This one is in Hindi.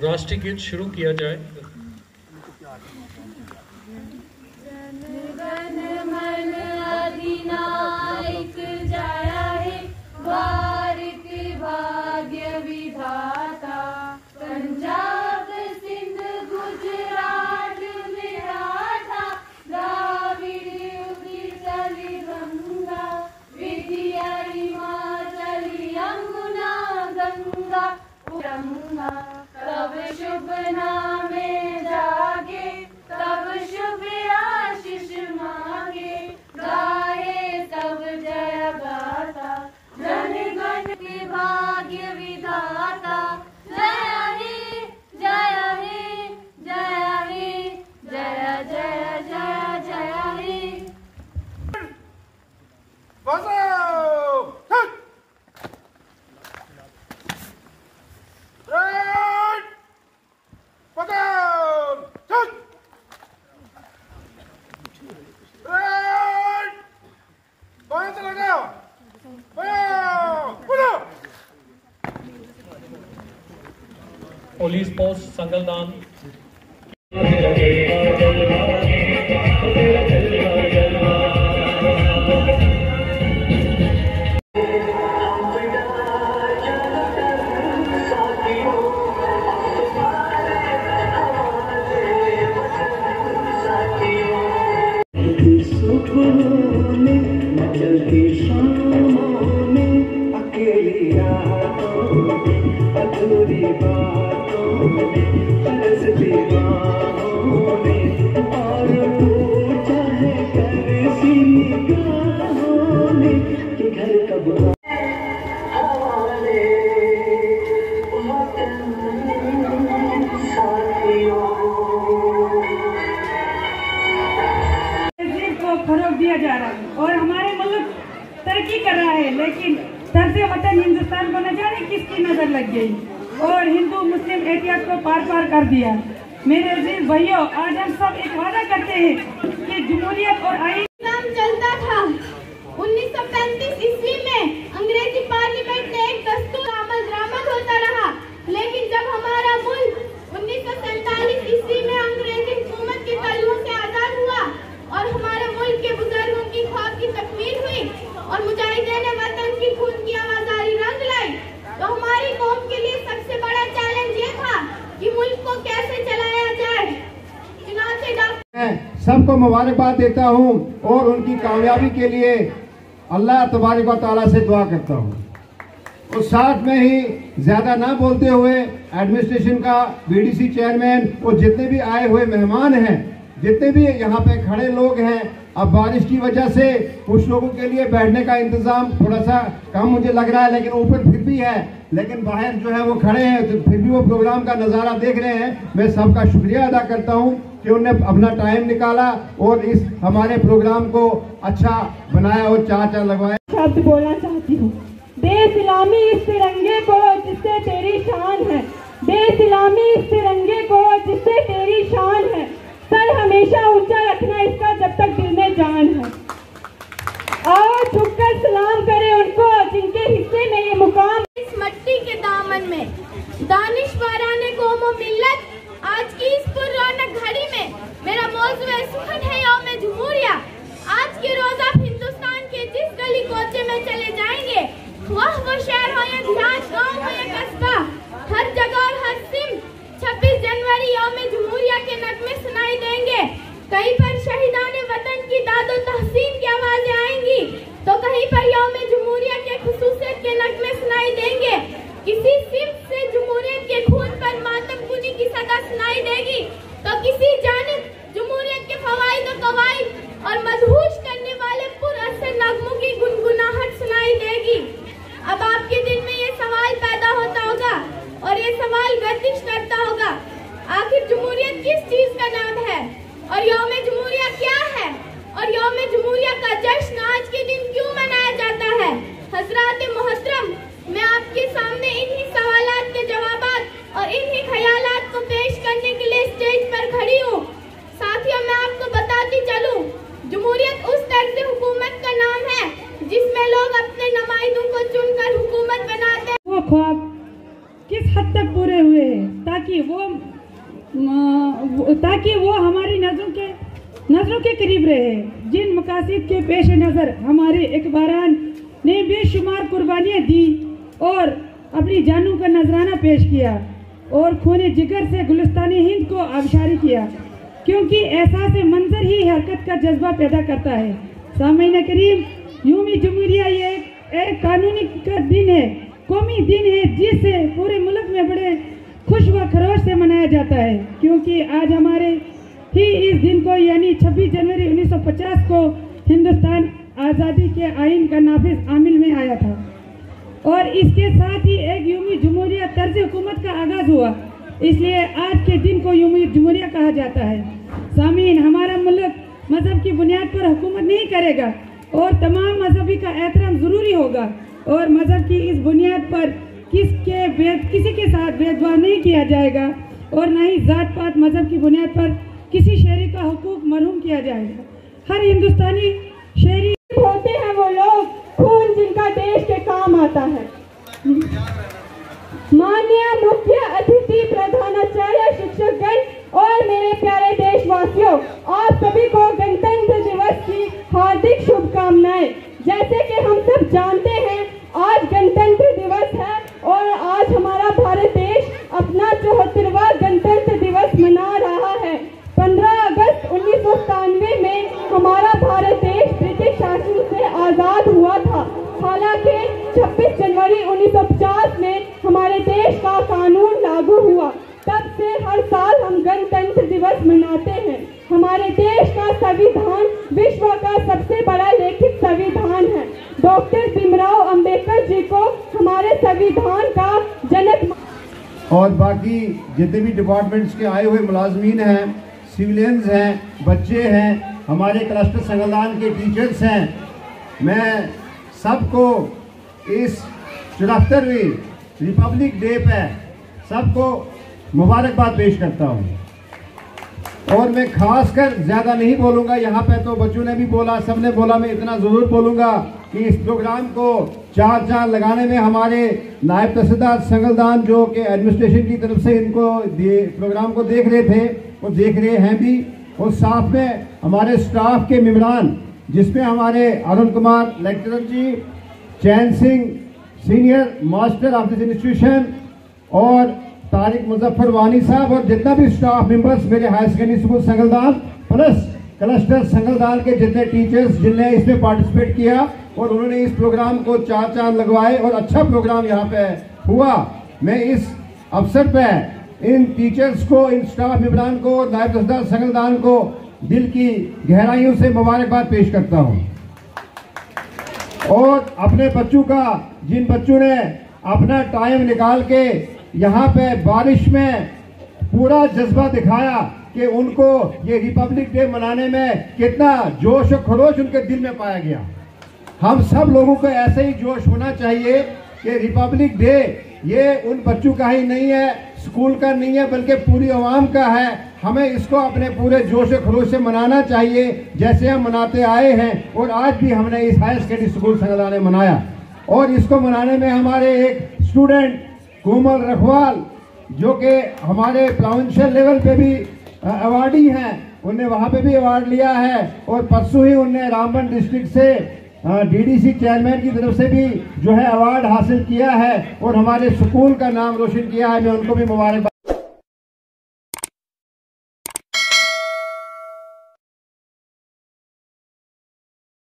राष्ट्रीय गीत शुरू किया जाए। जन मन अधिनायक जया हे भारत भाग्य विधाता, पंजाब सिंध गुजरात मराठा द्राविड़ उत्कल गंगा, विंध्य हिमाचल यमुना गंगा गंगा। तब शुभ नामे जागे, तब शुभ आशीष मांगे, गाए तब जय गाथा, जन गण के भाग्य विधाता। जय हे जय हे जय हे जय जय जय जय हे। Police post Sangaldan. फरोग दिया जा रहा है और हमारे मुल्क तरक्की कर रहा है, लेकिन तरसे वतन हिंदुस्तान को न जाने किसकी नजर लग गई और हिंदू मुस्लिम एहतियात को पार पार कर दिया। मेरे अजीज भाइयों, आज हम सब एक वादा करते हैं कि जमहूरियत और आईन काम चलता था। 1935 ईस्वी में अंग्रेजी पार्लियामेंट ने एक दस्तूर आमद होता रहा, लेकिन जब हमारा मुल्क 1947 ईस्वी में अंग्रेजी हुकूमत के तलवों से आजाद हुआ और हमारे मुल्क के बुजुर्गों की ख्वाब की तकमील हुई और मुजाहिदीन वतन की खून की आवाज़ारी रंग लाई, तो हमारी कौम के लिए सबसे बड़ा चैलेंज ये था कि मुल्क को कैसे चलाया जाए। चुनाचे मैं सबको मुबारकबाद देता हूँ और उनकी कामयाबी के लिए अल्लाह तबारक व तआला से दुआ करता हूँ। और साथ में ही ज्यादा ना बोलते हुए एडमिनिस्ट्रेशन का, बीडीसी चेयरमैन और जितने भी आए हुए मेहमान हैं, जितने भी यहाँ पे खड़े लोग हैं, अब बारिश की वजह से कुछ लोगों के लिए बैठने का इंतजाम थोड़ा सा कम मुझे लग रहा है, लेकिन ऊपर फिर भी है, लेकिन बाहर जो है वो खड़े हैं तो फिर भी वो प्रोग्राम का नज़ारा देख रहे हैं। मैं सबका शुक्रिया अदा करता हूँ कि उन्होंने अपना टाइम निकाला और इस हमारे प्रोग्राम को अच्छा बनाया और चार लगवाया। शब्द बोलना चाहती हूँ, बेसलामी इस तिरंगे को जिससे तेरी शान है, बेसलामी इस तिरंगे को जिससे तेरी शान है, सर हमेशा ऊंचा रखना इसका जब तक दिल में जान है। आओ झुककर सलाम करें उनको जिनके हिस्से में ये मुकाम। इस मट्टी के दामन में दानिशवराने कौम व मिल्लत, आज की इस पुररौनक घड़ी में मेरा मौजूद सुखन है यौम जमहूरिया। आज के रोज आप हिंदुस्तान के जिस गली कोचे में चले जाएंगे, वह वो शहर हो या देहात, गाँव हो या कस्बा, हर जगह और हर सिम 26 जनवरी यौम जमहूरिया के नगमे सुनाई देंगे। कहीं पर शहीदाने वतन की दादो तहसीन की आवाजें आएंगी, तो कहीं पर यौम जमहूरिया के खुसूसियत के नगमे सुनाई देंगे। किसी सिर्फ से जमहूरियत के खून पर मातम कुनी की सदा सुनाई देगी, तो किसी जानिब जमहूरियत के फवाइद और कवाइद और मदहूश करने वाले पुरअसर नगमों की गुनगुनाहट सुनाई देगी। अब आपके दिल में ये सवाल पैदा होता होगा और ये सवाल गर्दिश करता होगा, आखिर जमहूरियत किस चीज का नाम है और यौम जमहूरिया क्या है और यौम जमहूरिया का जश्न आज के दिन क्यों मनाया जाता है। हजरात मोहतरम, मैं आपके सामने इन्हीं सवालात के जवाबात और इन्हीं ख्यालात को पेश करने के लिए स्टेज पर खड़ी हूँ। साथियों, मैं आपको बताती चलूँ, जमहूरियत उस तर्ज हुकूमत का नाम है जिसमें लोग अपने नुमाइंदों को चुनकर हुकूमत बनाते हैं। वो ख्वाब किस हद तक पूरे हुए ताकि ताकि वो हमारी नजरों के करीब रहे। जिन मकासद के पेश नज़र हमारे इकबारान ने बेशुमार कुर्बानियाँ दी और अपनी जानों का नजराना पेश किया और खूने जिगर से गुलिस्तानी हिंद को आबशारी किया, क्योंकि एहसास मंजर ही हरकत का जज्बा पैदा करता है। सामीन करीम, यूमी जुमूरिया ये एक कानूनी का दिन है, कौमी दिन है, जिसे पूरे मुल्क में बड़े खुश व खरोश से मनाया जाता है, क्योंकि आज हमारे ही इस दिन को यानी 26 जनवरी 1950 को हिंदुस्तान आज़ादी के आइन का नाफिज आमिल में आया था और इसके साथ ही एक यूमी जुमूरिया तर्ज हुकूमत का आगाज हुआ। इसलिए आज के दिन को यूमी जुमूरिया कहा जाता है। सामीन, हमारा मुल्क मजहब की बुनियाद पर हुकूमत नहीं करेगा और तमाम मजहबी का एहतराम जरूरी होगा और मजहब की इस बुनियाद पर किसी के साथ भेदभाव नहीं किया जाएगा और न ही जात पात मजहब की बुनियाद पर किसी शहरी का हुकूक मरहूम किया जाएगा। हर हिंदुस्तानी शहरी होते हैं वो लोग खून जिनका देश के काम आता है। माननीय मुख्य अतिथि, प्रधानाचार्य, शिक्षकगण और मेरे प्यारे देशवासियों, आप सभी को गणतंत्र दिवस की हार्दिक शुभकामनाएं। जैसे कि हम सब जानते हैं, आज गणतंत्र दिवस है और आज हमारा भारत देश अपना 74वां गणतंत्र दिवस मना रहा है। 15 अगस्त 1997 में हमारा भारत देश ब्रिटिश शासन से आजाद हुआ था। हालांकि 26 जनवरी 1950 में हमारे देश का कानून लागू हुआ। तब से हर साल हम गणतंत्र दिवस मनाते हैं। हमारे देश का संविधान विश्व का सबसे बड़ा लिखित संविधान है। डॉक्टर भीमराव अंबेडकर जी को हमारे संविधान का जनक और बाकी जितने भी डिपार्टमेंट्स के आए हुए मुलाजमीन हैं, सिविलियंस हैं, बच्चे हैं, हमारे क्लस्टर संगलदान के टीचर्स हैं, मैं सबको इस 74वीं रिपब्लिक डे पे सबको मुबारकबाद पेश करता हूँ। और मैं खासकर ज़्यादा नहीं बोलूँगा, यहाँ पे तो बच्चों ने भी बोला, सब ने बोला, मैं इतना ज़रूर बोलूँगा कि इस प्रोग्राम को चार चांद लगाने में हमारे नायब तहसीलदार संगलदान जो कि एडमिनिस्ट्रेशन की तरफ से इनको प्रोग्राम को देख रहे थे, वो देख रहे हैं भी, और साथ में हमारे स्टाफ के मेंबरान जिसमें हमारे Arun Kumar lecturer ji, Chain Singh senior master of this institution और तारिक मुजफ्फर वानी साहब और जितना भी स्टाफ मेंबर्स मेरे higher secondary school Sangaldan plus cluster Sangaldan के जितने टीचर्स जिनने इसमें पार्टिसिपेट किया और उन्होंने इस प्रोग्राम को चार चांद लगवाए और अच्छा प्रोग्राम यहाँ पे हुआ। मैं इस अवसर पे इन टीचर्स को, इन स्टाफ मेंबरान को, नायब तहसीलदार संगलदान को दिल की गहराइयों से मुबारकबाद पेश करता हूँ। और अपने बच्चों का, जिन बच्चों ने अपना टाइम निकाल के यहाँ पे बारिश में पूरा जज्बा दिखाया कि उनको ये रिपब्लिक डे मनाने में कितना जोश और खरोश उनके दिल में पाया गया। हम सब लोगों को ऐसे ही जोश होना चाहिए कि रिपब्लिक डे ये उन बच्चों का ही नहीं है, स्कूल का नहीं है, बल्कि पूरी आवाम का है। हमें इसको अपने पूरे जोश और खरोश से मनाना चाहिए जैसे हम मनाते आए हैं और आज भी हमने इस हायर सेकेंडरी स्कूल संगलदान ने मनाया। और इसको मनाने में हमारे एक स्टूडेंट कोमल रखवाल जो कि हमारे प्रोविंशियल लेवल पे भी अवार्डी हैं, उनने वहाँ पे भी अवार्ड लिया है और परसों ही उनने रामबन डिस्ट्रिक्ट से डीडीसी चेयरमैन की तरफ से भी जो है अवार्ड हासिल किया है और हमारे स्कूल का नाम रोशन किया है। मैं उनको भी मुबारकबाद